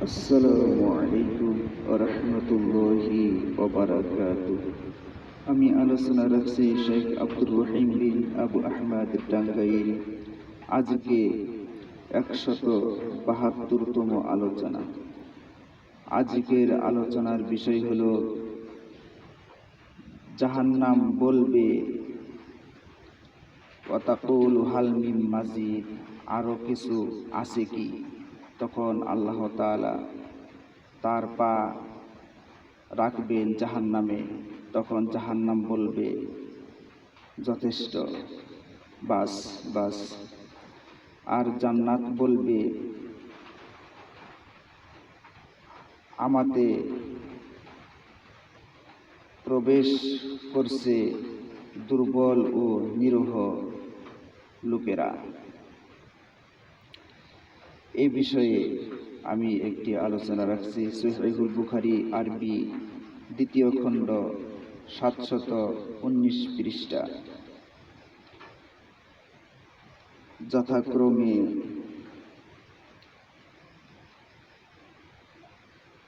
আসসালামু আলাইকুম ওয়া রাহমাতুল্লাহি ওয়া বারাকাতুহু। আমি আলোচনা রাখছি শেখ আব্দুর রহিম বিন আবু আহমদ টাঙ্গাইল। আজকে 172তম আলোচনা। আজকের আলোচনার বিষয় হলো জাহান্নাম বলবে ওয়া তাকুলু হাল মিন মাজিদ, আরো কিছু আছে কি? তখন আল্লাহ তাআলা তার পা রাখবেন জাহান্নামে। তখন জাহান্নাম বলবে যথেষ্ট, বাস বাস। আর জান্নাত বলবে আমাতে প্রবেশ করছে দুর্বল ও নিরীহ লোকেরা। এই বিষয়ে আমি একটি আলোচনা রাখছি। সহিহুল বুখারী আরবি 2য় খণ্ড 719 পৃষ্ঠা, যথাক্রমে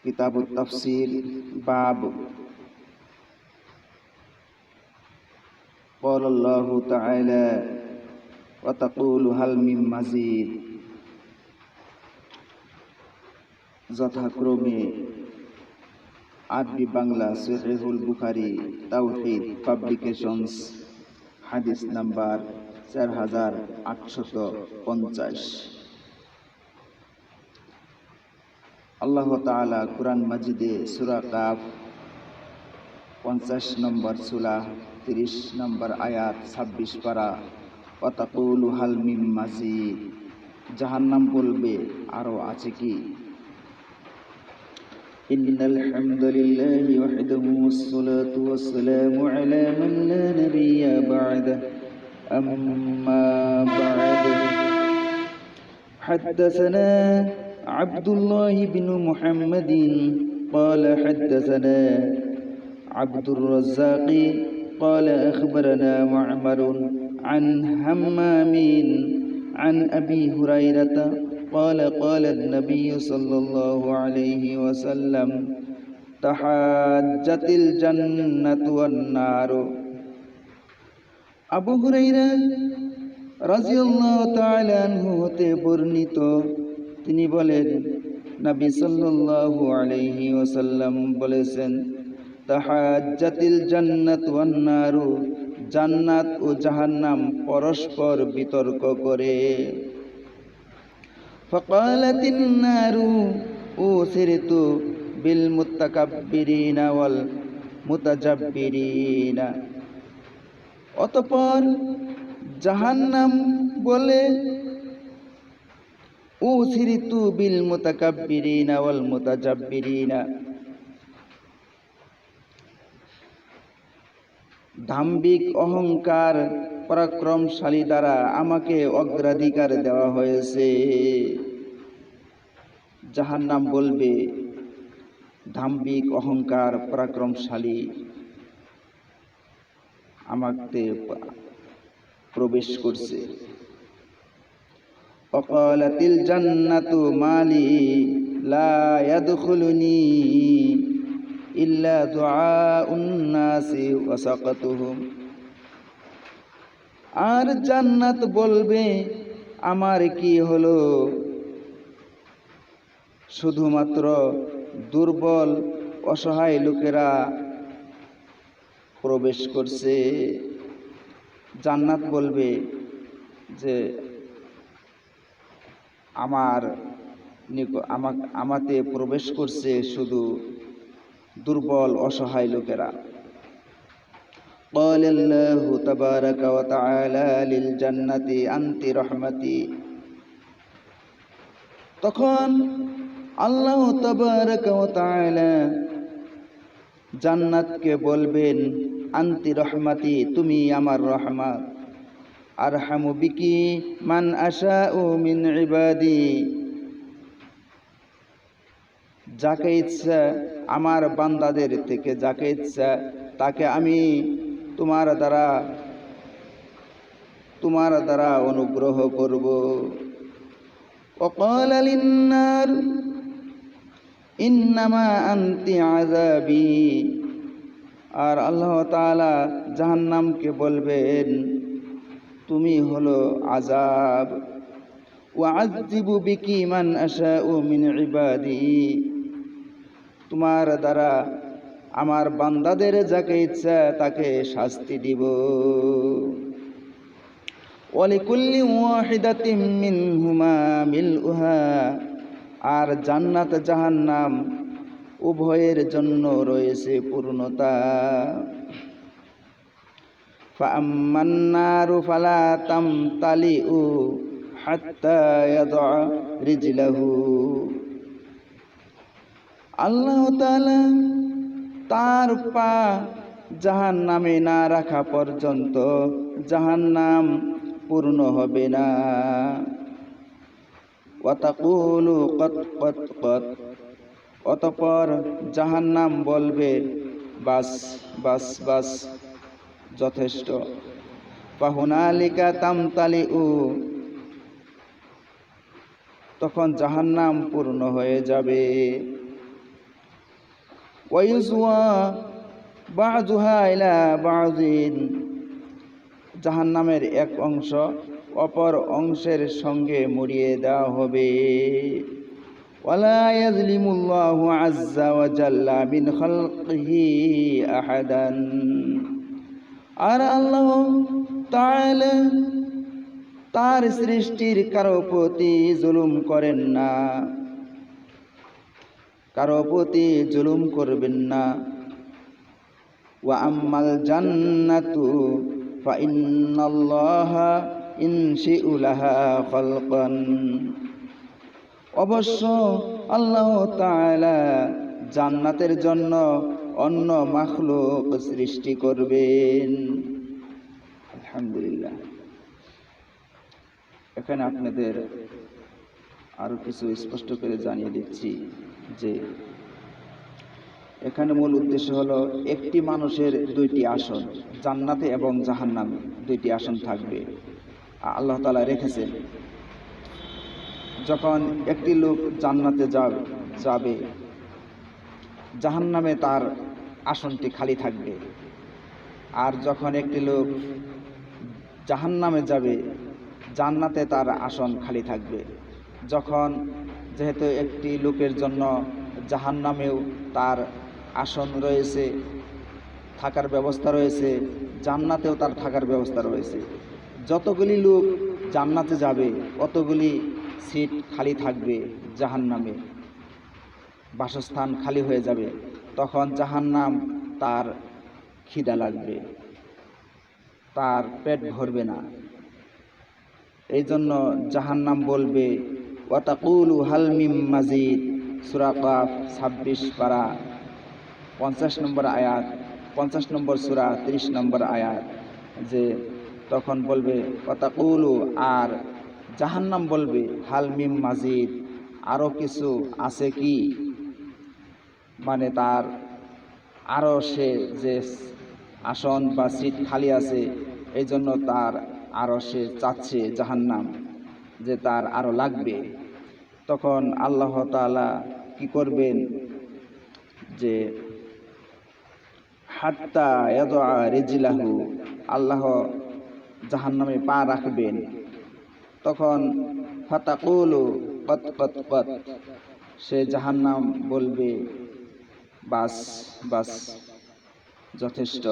কিতাবুত তাফসীর বাব ক্বালা আল্লাহু তাআলা ওয়া তাকুলু হাল মিন মাজিদ, যথাক্রমে আরবি বাংলা সহিহুল বুখারী তাওহীদ পাবলিকেশনস, হাদিস নাম্বার 4850। আল্লাহ তাআলা কুরআন মাজিদে সূরা কাফ 50 নম্বর সূরা 30 নম্বর আয়াত 26 পারা ওয়া তাকুলু হাল মিন মাজিদ, জাহান্নাম বলবে আরো আছে কি? ইন্নাল হামদুলিল্লাহি ওয়াহদাহু ওয়াসসালাতু ওয়াসসালামু আলা মান লা নাবিয়্যা বা'দাহু, আম্মা বা'দ। حدثنا عبد الله بن محمد قال حدثنا عبد الرزاق قال أخبرنا معمر عن همام عن أبي هريرة قال قال النبي صلى الله عليه وسلم تحاجت الجنة والنار। আবু হুরায়রা রাদিয়াল্লাহু তাআলা আনহু হতে বর্ণিত, তিনি বলেন নবী সাল্লাল্লাহু আলাইহি ওয়াসাল্লাম বলেছেন, তাহাজ্জাতিল জান্নাত ওয়ান নারু, জান্নাত ও জাহান্নাম পরস্পর বিতর্ক করে। ফাকালাতিন নারু উসিরতু বিল মুতাকাব্বিরিনা ওয়াল মুতাজাব্বিরিনা, অতঃপর জাহান্নাম বলে উসিরতু বিল মুতাকাব্বিরিনা ওয়াল মুতাজাব্বিরিনা, দাম্ভিক অহংকার পরাক্রমশালী দ্বারা আমাকে অগ্রাধিকার দেওয়া হয়েছে। জাহান্নাম বলবে দাম্ভিক অহংকার পরাক্রমশালী আমাকে প্রবেশ করছে। ওয়াকালাতিল জান্নাতু মালি লা ইয়াদখুলুনি ইল্লা দুআউন নাসি ওয়া সাকাতুহুম, আর জান্নাত বলবে আমার কি হলো, শুধুমাত্র দুর্বল অসহায় লোকেরা প্রবেশ করছে। জান্নাত বলবে যে আমাতে প্রবেশ করছে শুধু দুর্বল অসহায় লোকেরা। قال الله تبارك وتعالى للجنة أنت رحمتي, তখন আল্লাহ তাবারাকা ওয়া তাআলা জান্নাতকে বলবেন আনতি রহমাতি, তুমি আমার রহমত। আরহামু বিকি মান আশাউ মিন ইবাদি, যাকে ইচ্ছা আমার বান্দাদের থেকে যাকে ইচ্ছা তাকে আমি তোমার দ্বারা অনুগ্রহ করব। وقال للنار ইন্নামা আনতি আযাবি, আর আল্লাহ তাআলা জাহান্নামকে বলবেন তুমি হলো আযাব। ওয়া আযযিবু বিকি মান আশাউ মিন ইবাদি, তোমার দ্বারা আমার বান্দাদের যাকে ইচ্ছা তাকে শাস্তি দিব। ওয়ালিকুল্লি ওয়াহিদাতিম মিনহুমা মিলউহা, আর জান্নাত জাহান্নাম উভয়ের জন্য রয়েছে পূর্ণতা। ফাআম্মান নারু ফালা তামতালিউ হাত্তা ইয়াদা রিজলাহু, আল্লাহ তাআলা তার পা জাহান্নামে না রাখা পর্যন্ত জাহান্নাম পূর্ণ হবে না। ওয়া তাকুলু কত কত কত, অতঃপর জাহান্নাম বলবে বাস বাস বাস, যথেষ্ট। ফাহুনালিকা তামতালিউ, তখন জাহান্নাম পূর্ণ হয়ে যাবে। ওয়ায়ুজওয়া বাযুহা ইলা বাযিন, জাহান্নামের এক অংশ অপর অংশের সঙ্গে মুড়িয়ে দেওয়া হবে। ওয়ালা ইয়াযলিমুল্লাহু আযজা ওয়া জাল্লা মিন খালকিহি আহাদান, আর আল্লাহ তাআলা তার সৃষ্টির কারো প্রতি জুলুম করেন না, কারো প্রতি জুলুম করবেন না। ওয়া আম্মাল জান্নাতু ফা ইন্নাল্লাহা ইনশিউ লাহা খালকান, অবশ্য আল্লাহ তাআলা জান্নাতের জন্য অন্য মাখলুক সৃষ্টি করবেন। আলহামদুলিল্লাহ। এখানে আপনাদের আরো কিছু স্পষ্ট করে জানিয়ে দিচ্ছি যে এখানে মূল উদ্দেশ্য হলো একটি মানুষের দুইটি আসন, জান্নাতে এবং জাহান্নামে দুইটি আসন থাকবে আল্লাহ তাআলা রেখেছেন। যখন একটি লোক জান্নাতে যাবে, জাহান্নামে তার আসনটি খালি থাকবে। আর যখন একটি লোক জাহান্নামে যাবে, জান্নাতে তার আসন খালি থাকবে। যখন যেহেতু একটি লোকের জন্য জাহান্নামেও তার আসন রয়েছে, থাকার ব্যবস্থা রয়েছে, জান্নাতেও তার থাকার ব্যবস্থা রয়েছে। যতগুলি লোক জান্নাতে যাবে অতগুলি সিট খালি থাকবে, জাহান্নামে বাসস্থান খালি হয়ে যাবে। তখন জাহান্নাম তার খিদা লাগবে, তার পেট ভরবে না। এই জন্য জাহান্নাম বলবে ওয়া তাকুলু হাল মিম মাজিদ, সূরা কাফ 26 পারা 50 নম্বর আয়াত, 50 নম্বর সূরা 30 নম্বর আয়াত, যে তখন বলবে ওয়া তাকুলু, আর জাহান্নাম বলবে হাল মিম মাজিদ, আরো কিছু আছে কি, মানে তার আরো সে যে আসন বা সিট খালি আছে এই জন্য তার আরো সে চাচ্ছে জাহান্নাম যে তার আরো লাগবে। তখন আল্লাহ তাআলা কি করবেন, যে হাত্তা ইয়াদা রিজলাহু, আল্লাহ জাহান্নামে পা রাখবেন। তখন ফাতাকুলু কত কত কত, সে জাহান্নাম বলবে বাস বাস, যথেষ্ট।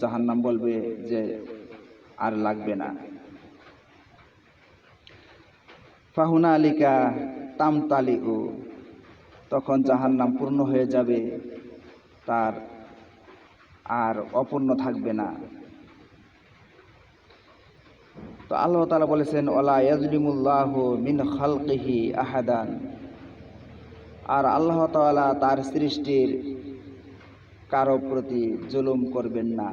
জাহান্নাম বলবে যে আর লাগবে না। ফাহুনালিকা তামতালিউ, তখন জাহান্নাম পূর্ণ হয়ে যাবে, তার আর অপূর্ণ থাকবে না। তো আল্লাহ তাআলা বলেছেন ওয়ালা ইয়াযলিমুল্লাহু মিন খালকিহি আহাদান, আর আল্লাহ তাআলা তার সৃষ্টির কারো প্রতি জুলুম করবেন না।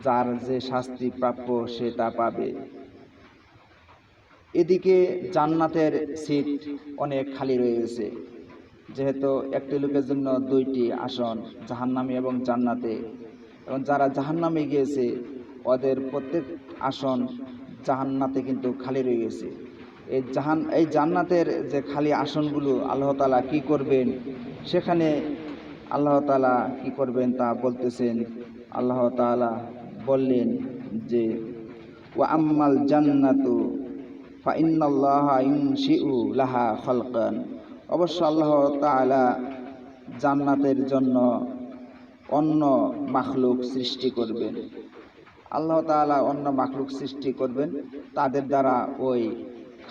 যার যে শাস্তি প্রাপ্য সে তা পাবে। এদিকে জান্নাতের সিট অনেক খালি রয়েছে, যেহেতু একটি লোকের জন্য দুইটি আসন, জাহান্নামে এবং জান্নাতে, এবং যারা জাহান্নামে গিয়েছে ওদের প্রত্যেক আসন জাহান্নাতে কিন্তু খালি রয়ে গেছে। এই জান্নাতের যে খালি আসনগুলো আল্লাহ তাআলা কি করবেন, সেখানে আল্লাহ তাআলা কি করবেন তা বলতেছেন। আল্লাহ তাআলা বললেন যে ওয়া আম্মাল জান্নাতু ফা ইন্নাল্লাহা ইউনশিউ লাহা খালকান, অবশ্য আল্লাহ তাআলা জান্নাতের জন্য অন্য মাখলুক সৃষ্টি করবেন। আল্লাহ তাআলা অন্য মাখলুক সৃষ্টি করবেন, তাদের দ্বারা ওই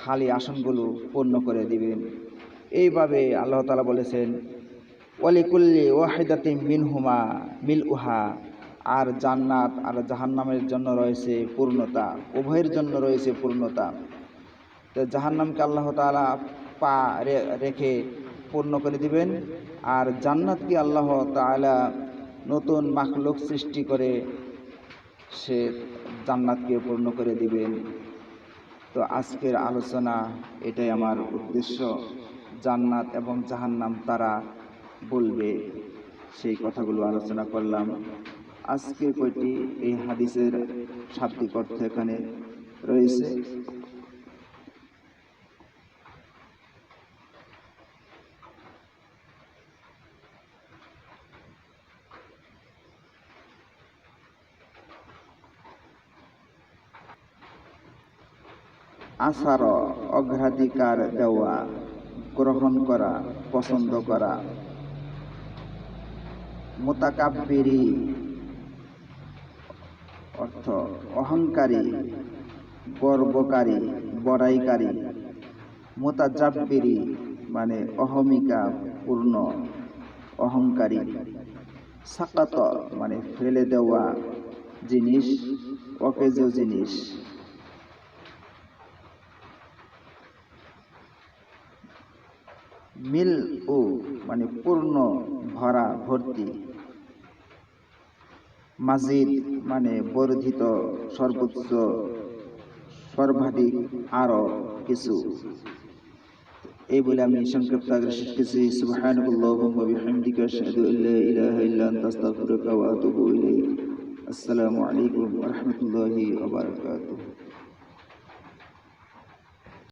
খালি আসনগুলো পূর্ণ করে দিবেন। এইভাবে আল্লাহ তাআলা বলেছেন ওয়ালিকুল্লি ওয়াহিদাতিন মিনহুমা মিলউহা, আর জান্নাত আর জাহান্নামের জন্য রয়েছে পূর্ণতা, উভয়ের জন্য রয়েছে পূর্ণতা। তো জাহান্নামকে আল্লাহ তাআলা পা রেখে পূর্ণ করে দিবেন, আর জান্নাতকে আল্লাহ তাআলা নতুন মাখলুক সৃষ্টি করে সে জান্নাতকে পূর্ণ করে দিবেন। তো আজকের আলোচনা এটাই আমার উদ্দেশ্য, জান্নাত এবং জাহান্নাম তারা বলবে, সেই কথাগুলো আলোচনা করলাম। আজকের বইটি এই হাদিসের শাব্দিক অর্থ এখানে রয়েছে। আসার অগ্রাধিকার দেওয়া, গ্রহণ করা, পছন্দ করা। মুতাকাব্বিরি অর্থ অহংকারী, গর্বকারী, বড়াইকারী। মুতাজাব্বিরি মানে অহমিকা পূর্ণ, অহংকারী। সাকাত মানে ফেলে দেওয়া জিনিস, অকেজ জিনিস। মিল ও মানে পূর্ণ, ভরা, ভর্তি। মাজিদ মানে বর্ধিত, সর্বোচ্চ, সর্বাধিক, আরো কিছু। এই বলে আমি সংক্ষিপ্ত আকারে শেষ করছি। সুবহানাল্লাহি ওয়া বিহামদিহি আশহাদু আল্লা ইলাহা ইল্লা আনতা আস্তাগফিরুকা ওয়া আতুবু ইলাইক। আসসালামু আলাইকুম ওয়া রাহমাতুল্লাহি ওয়া বারাকাতুহু।